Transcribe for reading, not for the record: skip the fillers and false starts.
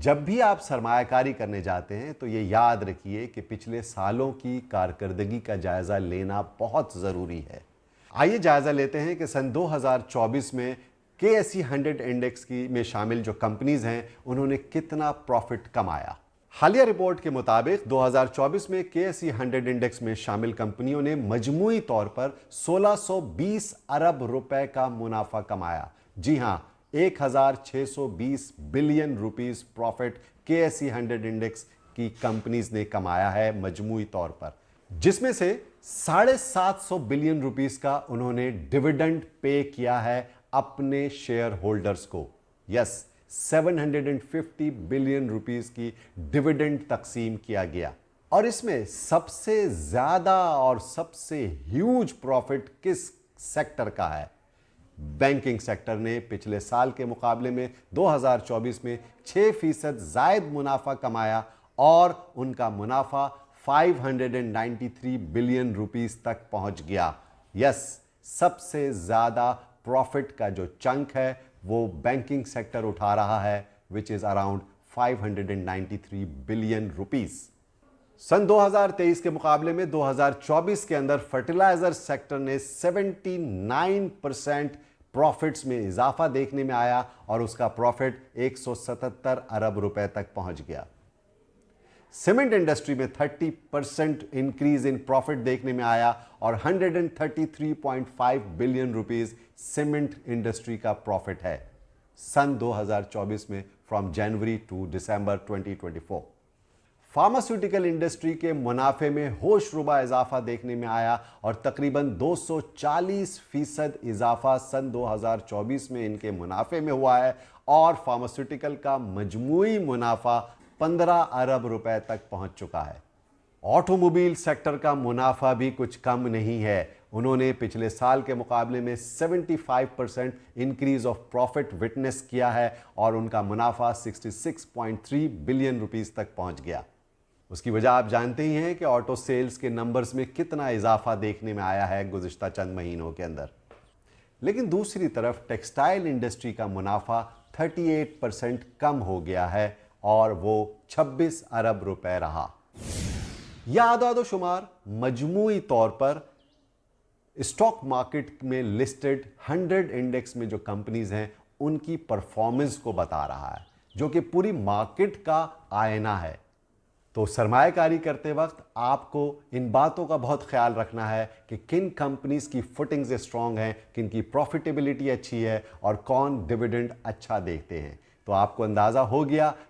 जब भी आप सरमायाकारी करने जाते हैं तो ये याद रखिए कि पिछले सालों की कारकर्दगी का जायजा लेना बहुत जरूरी है। आइए जायजा लेते हैं कि सन 2024 में KSE 100 इंडेक्स की में शामिल जो कंपनीज हैं उन्होंने कितना प्रॉफिट कमाया। हालिया रिपोर्ट के मुताबिक 2024 में KSE 100 इंडेक्स में शामिल कंपनियों ने मजमूई तौर पर 1620 अरब रुपए का मुनाफा कमाया। जी हां, 1620 billion rupees profit KSE 100 index की कंपनीज ने कमाया है मजमूई तौर पर, जिसमें से 750 बिलियन रुपीस का उन्होंने डिविडेंड पे किया है अपने शेयर होल्डर्स को। यस, 750 बिलियन रुपीस की डिविडेंड तकसीम किया गया। और इसमें सबसे ज्यादा और सबसे ह्यूज प्रॉफिट किस सेक्टर का है? बैंकिंग सेक्टर ने पिछले साल के मुकाबले में 2024 में 6% जायद मुनाफा कमाया और उनका मुनाफा 593 बिलियन रुपीस तक पहुंच गया। यस, सबसे ज्यादा प्रॉफिट का जो चंक है वो बैंकिंग सेक्टर उठा रहा है, which is around 593 billion rupees. सन 2023 के मुकाबले में 2024 के अंदर फर्टिलाइजर सेक्टर ने 79% प्रॉफिट्स में इजाफा देखने में आया और उसका प्रॉफिट 177 अरब रुपए तक पहुंच गया। सीमेंट इंडस्ट्री में 30% इंक्रीज इन प्रॉफिट देखने में आया और 133.5 बिलियन रुपीस सीमेंट इंडस्ट्री का प्रॉफिट है सन 2024 में from January to December 2024। Pharmaceutical industry के मुनाफे में होशरुबा इजाफा देखने में आया और तकरीबन 240% इजाफा सन 2024 में इनके मुनाफे में हुआ है और फार्मास्यूटिकल का मजमूई मुनाफा 15 अरब रुपए तक पहुंच चुका है। ऑटोमोबाइल सेक्टर का मुनाफा भी कुछ कम नहीं है। उन्होंने पिछले साल के मुकाबले में 75% इंक्रीज ऑफ प्रॉफिट विटनेस किया है और उनका मुनाफा 66.3 बिलियन रुपीस तक पहुंच गया। उसकी वजह आप जानते ही हैं कि ऑटो सेल्स के नंबर्स में कितना इजाफा देखने में आया है गुज़िश्ता चंद महीनों के अंदर। लेकिन दूसरी तरफ टेक्सटाइल इंडस्ट्री का मुनाफा 38% कम हो गया है और वो 26 अरब रुपए रहा। यह आदाद शुमार मजमूई तौर पर स्टॉक मार्केट में लिस्टेड 100 इंडेक्स में जो कंपनीज हैं उनकी परफॉर्मेंस को बता रहा है, जो कि पूरी मार्केट का आईना है। तो सरमायाकारी करते वक्त आपको इन बातों का बहुत ख्याल रखना है कि किन कंपनीज की फुटिंग्स स्ट्रांग हैं, किन की प्रॉफिटेबिलिटी अच्छी है और कौन डिविडेंड अच्छा देखते हैं। तो आपको अंदाज़ा हो गया